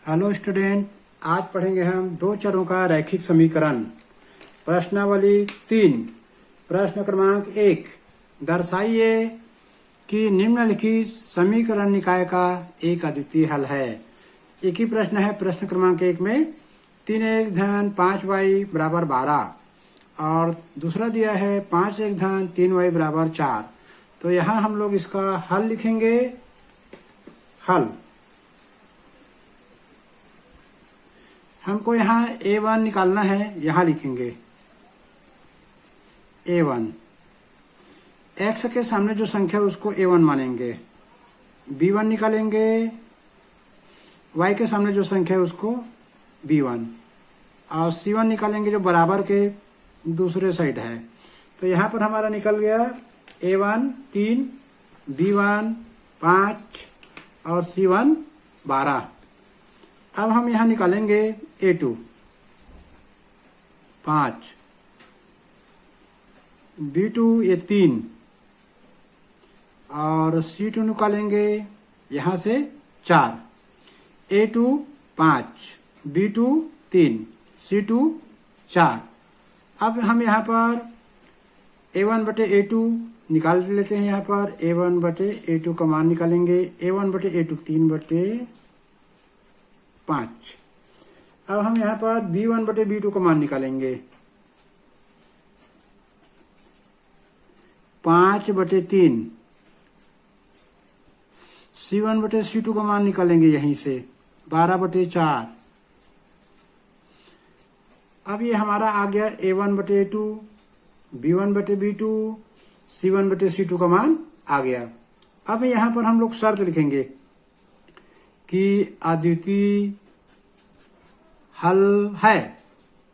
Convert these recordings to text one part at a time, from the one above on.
Hello student, आज पढ़ेंगे हम दो चरों का रैखिक समीकरण। प्रश्नावली 3। प्रश्न क्रमांक 1, दर्शाइए कि निम्नलिखित समीकरण निकाय का एक अद्वितीय हल है। एक ही प्रश्न है प्रश्न क्रमांक 1 में। 3x धन 5y बराबर 12 और दूसरा दिया है 5x धन 3y बराबर 4। तो यहाँ हम लोग इसका हल लिखेंगे। हल हमको यहाँ a1 निकालना है, यहाँ लिखेंगे a1। x के सामने जो संख्या है उसको a1 मानेंगे। b1 निकालेंगे, y के सामने जो संख्या है उसको b1 और c1 निकालेंगे जो बराबर के दूसरे साइड है। तो यहाँ पर हमारा निकल गया a1 3, b1 5 और c1 12। अब हम यहाँ निकालेंगे a2 5, b2 ये 3 और c2 निकालेंगे यहाँ से 4। a2 5, b2 3, c2 4। अब हम यहाँ पर a1 बटे a2 निकाल लेते हैं। यहाँ पर a1 बटे a2 का मान निकालेंगे। a1 बटे a2 3 बटे 5। अब हम यहाँ पर b1 बटे b2 का मान निकालेंगे। 5 बटे 3। c1 बटे c2 का मान निकालेंगे यहीं से 12 बटे 4। अब ये हमारा आ गया a1 बटे a2, b1 बटे b2, c1 बटे c2 का मान आ गया। अब यहाँ पर हम लोग शर्त लिखेंगे कि अद्वितीय हल है,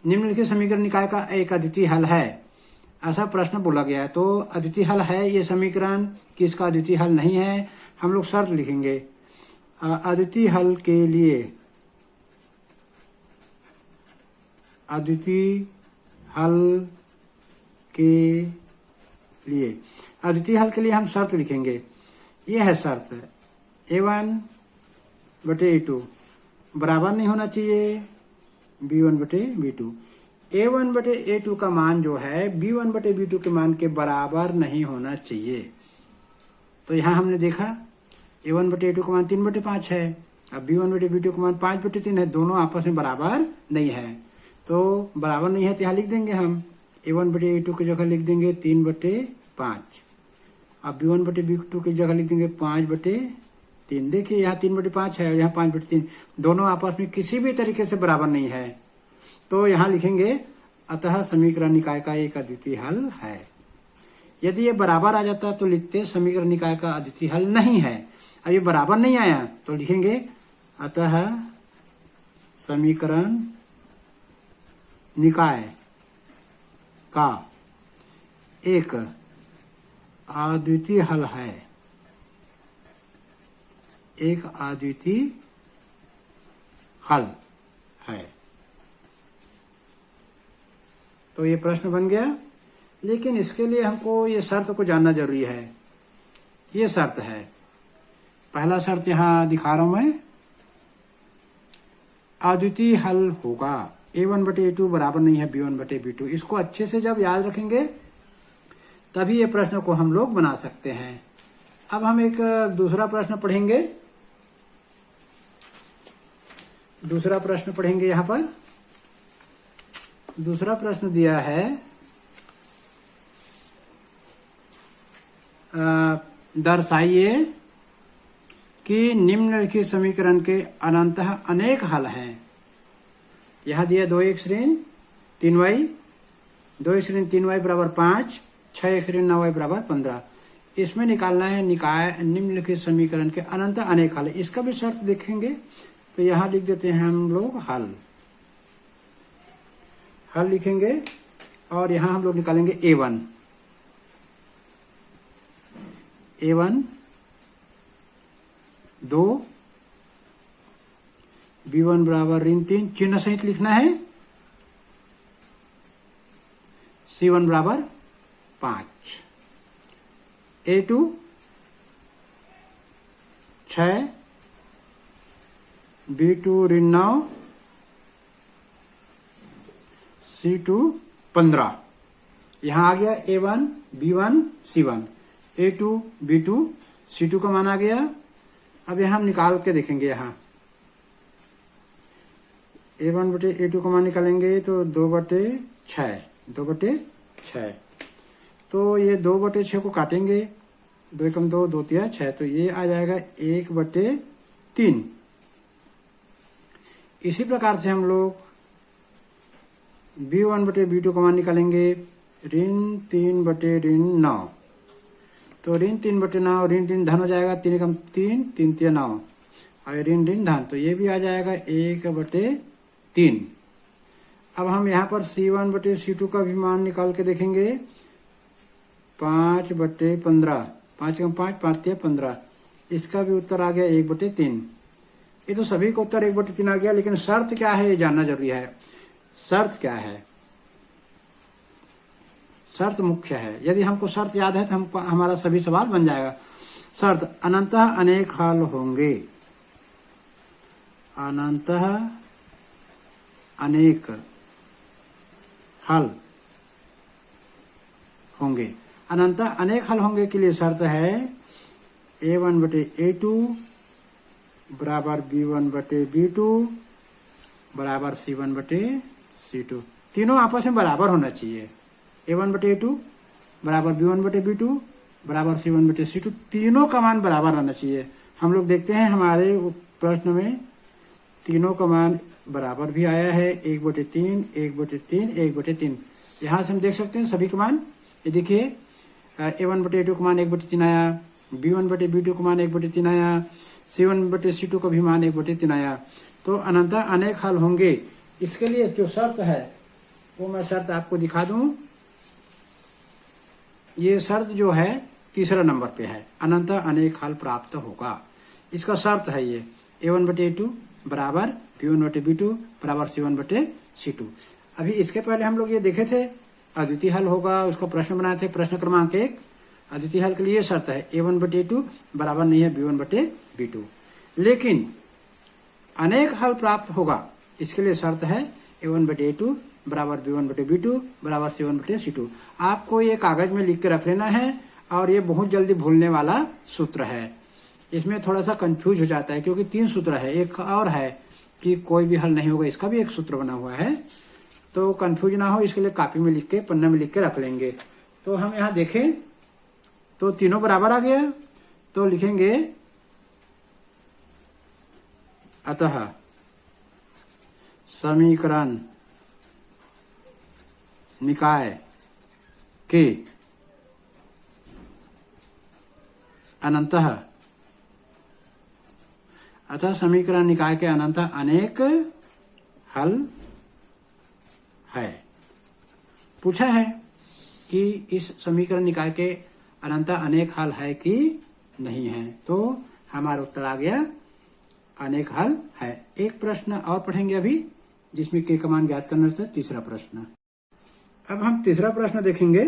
निम्नलिखित समीकरण निकाय का एक अद्वितीय हल है, ऐसा प्रश्न बोला गया है। तो अद्वितीय हल है ये समीकरण कि इसका अद्वितीय हल नहीं है। हम लोग शर्त लिखेंगे अद्वितीय हल के लिए। अद्वितीय हल के लिए, अद्वितीय हल के लिए हम शर्त लिखेंगे। ये है शर्त a1 बटे a2 बराबर नहीं होना चाहिए b1 बटे b2। a1 बटे a2 का मान जो है b1 बटे b2 के मान के बराबर नहीं होना चाहिए। तो यहाँ हमने देखा a1 बटे a2 का मान 3 बटे 5 है। अब b1 बटे b2 का मान 5 बटे 3 है। दोनों आपस में बराबर नहीं है। तो बराबर नहीं है तो यहाँ लिख देंगे हम a1 बटे a2 की जगह लिख देंगे 3 बटे 5। अब b1 बटे b2 की जगह लिख देंगे 5 बटे 3। देखिए यहाँ 3 बटे 5 है और यहाँ 5 बटे 3, दोनों आपस में किसी भी तरीके से बराबर नहीं है। तो यहाँ लिखेंगे अतः समीकरण निकाय का एक अद्वितीय हल है। यदि ये बराबर आ जाता तो लिखते समीकरण निकाय का अद्वितीय हल नहीं है। अब ये बराबर नहीं आया तो लिखेंगे अतः समीकरण निकाय का एक अद्वितीय हल है। एक अद्वितीय हल है। तो ये प्रश्न बन गया। लेकिन इसके लिए हमको ये शर्त को जानना जरूरी है। ये शर्त है, पहला शर्त यहां दिखा रहा हूं मैं। अद्वितीय हल होगा a1 बटे a2 बराबर नहीं है b1 बटे b2। इसको अच्छे से जब याद रखेंगे तभी ये प्रश्न को हम लोग बना सकते हैं। अब हम एक दूसरा प्रश्न पढ़ेंगे। दूसरा प्रश्न पढ़ेंगे। यहाँ पर दूसरा प्रश्न दिया है दर्शाइए कि निम्नलिखित समीकरण के अनंतः अनेक हल हैं। यह दिया 2x ऋण 3y, 2x ऋण 3y बराबर 5, 6x ऋण 9y बराबर 15। इसमें निकालना है निकाय निम्नलिखित समीकरण के अनंत अनेक हल। इसका भी शर्त देखेंगे। तो यहां लिख देते हैं हम लोग हल। हल लिखेंगे और यहां हम लोग निकालेंगे a1। a1 2, b1 बराबर ऋण 3 चिन्ह सहित लिखना है, c1 बराबर 5, a2 6, B2 ऋण 9, C2 15। यहाँ आ गया A1 B1 C1, A2 B2 C2 का मान आ गया। अब यहाँ हम निकाल के देखेंगे। यहाँ A1 बटे A2 का मान निकालेंगे तो 2/6, 2/6। तो ये 2/6 को काटेंगे, 2 एकम 2, 2 तिया 6, तो ये आ जाएगा 1/3। इसी प्रकार से हम लोग B1 बटे B2 का मान निकालेंगे, ऋण 3/9। तो ऋण 3/9, ऋण 3 धन हो जाएगा, 3 एकम 3, 3 तिया 9, और ऋण धन, तो ये भी आ जाएगा 1/3। अब हम यहाँ पर C1 बटे C2 का भी मान निकाल के देखेंगे, 5/15, 5 एकम 5, 5 तिया 15। इसका भी उत्तर आ गया 1/3। ये तो सभी का उत्तर 1/3 आ गया, लेकिन शर्त क्या है ये जानना जरूरी है। शर्त क्या है? शर्त मुख्य है। यदि हमको शर्त याद है तो हमारा सभी सवाल बन जाएगा। शर्त अनंतः अनेक हल होंगे, अनंतः अनेक हल होंगे। अनंतः अनेक हल होंगे के लिए शर्त है A1 बटे A2 बराबर B1 बटे B2 बराबर C1 बटे C2। तीनों आपस में बराबर होना चाहिए। A1 बटे A2 बराबर B1 बटे B2 बराबर C1 बटे C2, तीनों का मान बराबर रहना चाहिए। हम लोग देखते हैं हमारे प्रश्न में तीनों का मान बराबर भी आया है, 1/3, 1/3, 1/3। यहाँ से हम देख सकते हैं सभी का मान। ये देखिए A1 बटे A2 का मान 1/3 आया, B1 बटे B2 का मान 1/3 आया, C1 बटे C2 का भी मान 1/3 आया। तो अनंतः अनेक हल होंगे। इसके लिए जो शर्त है वो मैं शर्त आपको दिखा दूं। ये शर्त जो है तीसरा नंबर पे है, अनंतः अनेक हल प्राप्त होगा। इसका शर्त है ये A1 बटे A2 बराबर B1 बटे B2 बराबर C1 बटे C2। अभी इसके पहले हम लोग ये देखे थे अद्वितीय हल होगा, उसका प्रश्न बनाए थे, प्रश्न क्रमांक 1। अद्वितीय हल के लिए शर्त है A1 बटे A2 बराबर नहीं है B1 बटे B2। लेकिन अनेक हल प्राप्त होगा, इसके लिए शर्त है A1 बटे A2 बराबर B1 बटे B2 बराबर C1 बटे C2। आपको ये कागज में लिख के रख लेना है, और ये बहुत जल्दी भूलने वाला सूत्र है। इसमें थोड़ा सा कंफ्यूज हो जाता है क्योंकि 3 सूत्र है। एक और है कि कोई भी हल नहीं होगा, इसका भी एक सूत्र बना हुआ है। तो कंफ्यूज ना हो इसके लिए कॉपी में लिख के, पन्ना में लिख के रख लेंगे। तो हम यहाँ देखें तो तीनों बराबर आ गया, तो लिखेंगे अतः समीकरण निकाय के अनंतः, अतः समीकरण निकाय के अनंतः अनेक हल है। पूछा है कि इस समीकरण निकाय के अनंतः अनेक हल है कि नहीं है, तो हमारा उत्तर आ गया अनेक हल है। एक प्रश्न और पढ़ेंगे अभी, जिसमें के का मान ज्ञात करना था, तीसरा प्रश्न। अब हम तीसरा प्रश्न देखेंगे।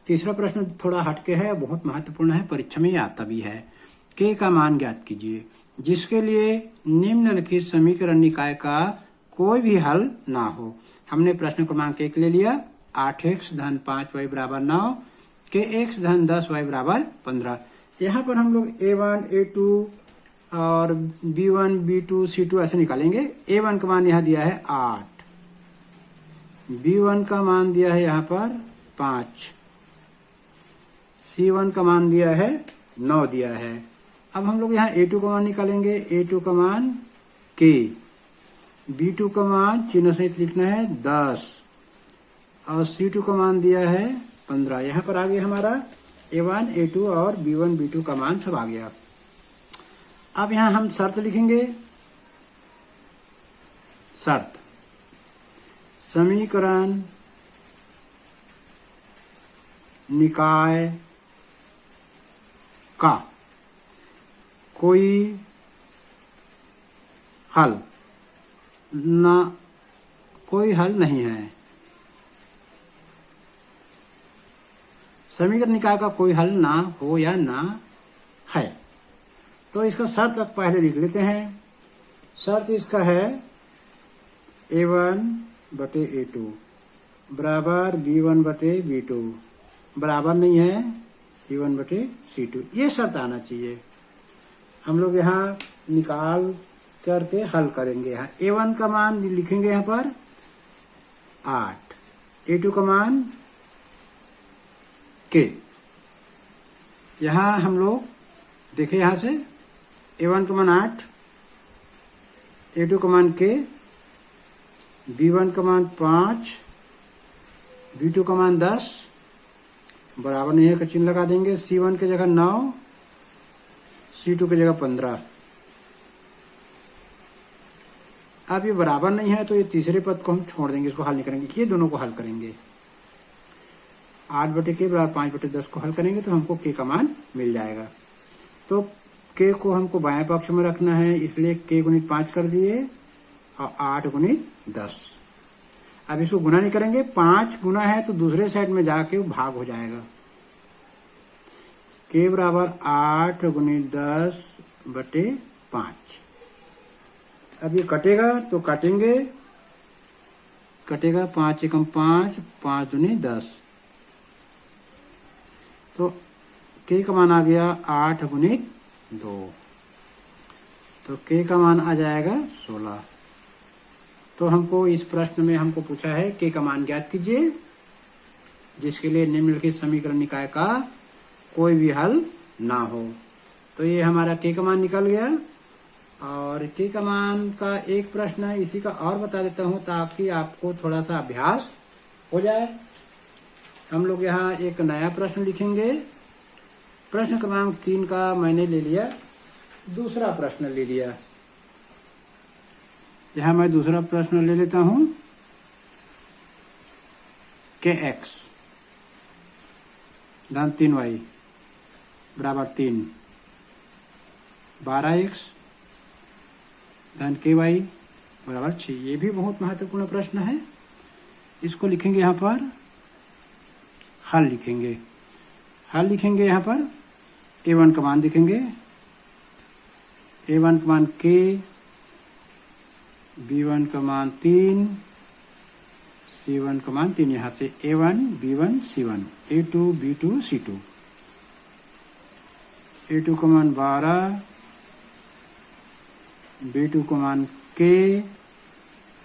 तीसरा प्रश्न थोड़ा हटके है, बहुत महत्वपूर्ण है, परीक्षा में आता भी है। के का मान ज्ञात कीजिए जिसके लिए निम्नलिखित समीकरण निकाय का कोई भी हल ना हो। हमने प्रश्न क्रमांक 1 ले लिया, 8x धन 5y बराबर 9 के x धन 10y बराबर 15। यहाँ पर हम लोग A1 A2 और B1 B2 C2 ऐसे निकालेंगे। A1 का मान यहाँ दिया है 8, B1 का मान दिया है यहाँ पर 5, C1 का मान दिया है 9 दिया है। अब हम लोग यहाँ A2 का मान निकालेंगे। A2 का मान K, B2 का मान चिन्ह सहित लिखना है 10, और C2 का मान दिया है 15। यहाँ पर आ गया हमारा A1 A2 और B1 B2 का मान सब आ गया। अब यहाँ हम शर्त लिखेंगे। शर्त समीकरण निकाय का कोई हल ना, कोई हल नहीं है। समीकरण निकाय का कोई हल ना हो या ना है। तो इसका शर्त पहले लिख लेते हैं। शर्त इसका है A1 बटे A2 बराबर B1 बटे B2 बराबर नहीं है C1 बटे C2। ये शर्त आना चाहिए। हम लोग यहाँ निकाल करके हल करेंगे। यहाँ A1 का मान लिखेंगे यहाँ पर 8, A2 का मान K। यहाँ हम लोग देखें, यहाँ से A1 का मान 8, A2 का मान K, B1 का मान 5, B2 का मान 10 बराबर नहीं है का चिन्ह लगा देंगे। C1 की जगह 9, C2 की जगह 15। अब ये बराबर नहीं है तो ये तीसरे पद को हम छोड़ देंगे, इसको हल नहीं करेंगे। ये दोनों को हल करेंगे। 8 बटे K बराबर 5 बटे 10 को हल करेंगे तो हमको K का मान मिल जाएगा। तो K को हमको बाएं पक्ष में रखना है, इसलिए K गुणित 5 कर दिए और 8 गुणित 10। अब इसको गुना नहीं करेंगे, 5 गुना है तो दूसरे साइड में जाके भाग हो जाएगा। K बराबर 8 गुणित 10 बटे 5। अब ये कटेगा तो काटेंगे, कटेगा 5 एकम 5, 5 दूनी 10। तो K का मान आ गया 8 गुणित 2, तो K का मान आ जाएगा 16। तो हमको इस प्रश्न में हमको पूछा है K का मान ज्ञात कीजिए, जिसके लिए निम्नलिखित समीकरण निकाय का कोई भी हल ना हो। तो ये हमारा K का मान निकल गया। और K का मान का एक प्रश्न है, इसी का और बता देता हूं ताकि आपको थोड़ा सा अभ्यास हो जाए। हम लोग यहाँ एक नया प्रश्न लिखेंगे। प्रश्न क्रमांक 3 का मैंने ले लिया, दूसरा प्रश्न ले लिया। यहाँ मैं दूसरा प्रश्न ले लेता हूं। Kx धन 3y बराबर 3, 12x धन Ky बराबर 6। ये भी बहुत महत्वपूर्ण प्रश्न है। इसको लिखेंगे यहाँ पर, हल लिखेंगे। हल लिखेंगे यहाँ पर A1 का मान लिखेंगे, A1 का मान K, B1 का मान 3, C1 का मान 3। यहाँ से A1 B1 C1, A2 B2 C2, A2 का मान 12, B2 का मान K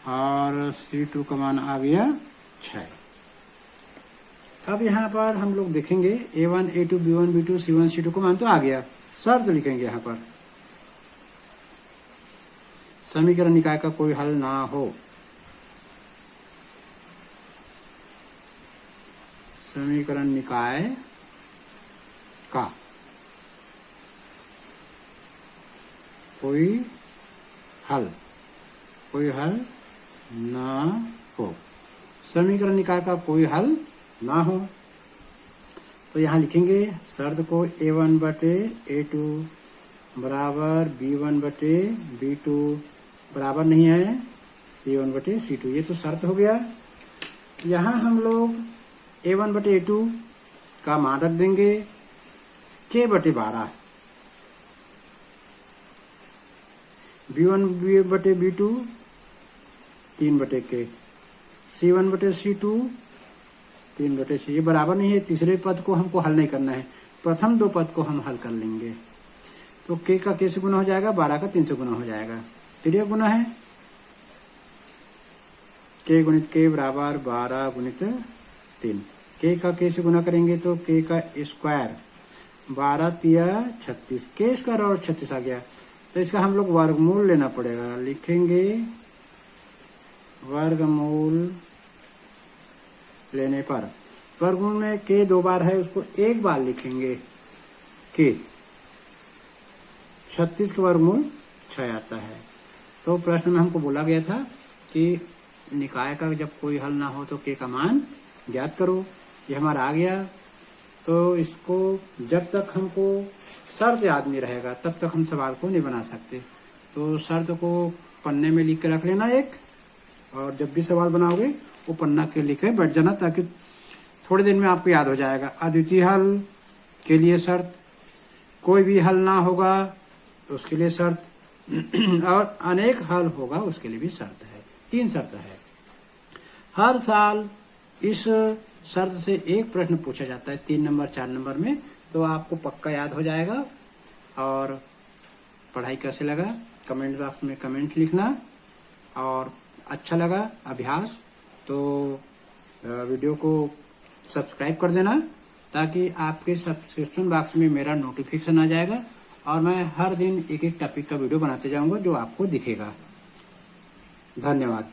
और C2 का मान आ गया 6। अब यहाँ पर हम लोग देखेंगे A1 A2 B1 B2 C1 C2 का मान तो आ गया। शर्त लिखेंगे यहाँ पर, समीकरण निकाय का कोई हल ना हो। समीकरण निकाय का कोई हल ना हो। समीकरण निकाय का कोई हल ना हो तो यहाँ लिखेंगे शर्त को A1 बटे A2 बराबर B1 बटे B2 बराबर नहीं है C1 बटे C2। ये तो शर्त हो गया। यहाँ हम लोग A1 बटे A2 का मान रख देंगे K बटे 12, B1 बटे B2 3 बटे K, C1 बटे C2 3 बटे C। ये बराबर नहीं है, तीसरे पद को हमको हल नहीं करना है, प्रथम दो पद को हम हल कर लेंगे। तो K का K से गुना हो जाएगा, 12 का 3 से गुना हो जाएगा, त्रिय गुना है। K गुणित K बराबर 12 गुणित 3। K का K से गुना करेंगे तो K का स्क्वायर 12 तिया 36, K स्क्वायर और 36 आ गया। तो इसका हम लोग वर्गमूल लेना पड़ेगा। लिखेंगे वर्गमूल लेने पर, वर्गमूल में K 2 बार है, उसको एक बार लिखेंगे K। 36 का वर्गमूल 6 आता है। तो प्रश्न में हमको बोला गया था कि निकाय का जब कोई हल ना हो तो K का मान ज्ञात करो। ये हमारा आ गया। तो इसको जब तक हमको शर्त याद नहीं रहेगा तब तक हम सवाल को नहीं बना सकते। तो शर्त को पन्ने में लिख के रख लेना एक, और जब भी सवाल बनाओगे वो पन्ना के लिख के बैठ जाना, ताकि थोड़े दिन में आपको याद हो जाएगा। अद्वितीय हल के लिए शर्त, कोई भी हल ना होगा उसके लिए शर्त और अनेक हल होगा उसके लिए भी शर्त है। 3 शर्त है। हर साल इस शर्त से एक प्रश्न पूछा जाता है 3 नंबर 4 नंबर में, तो आपको पक्का याद हो जाएगा। और पढ़ाई कैसे लगा कमेंट बॉक्स में कमेंट लिखना, और अच्छा लगा अभ्यास तो वीडियो को सब्सक्राइब कर देना, ताकि आपके सब्सक्रिप्शन बॉक्स में मेरा नोटिफिकेशन आ जाएगा और मैं हर दिन एक एक टॉपिक का वीडियो बनाते जाऊंगा जो आपको दिखेगा। धन्यवाद।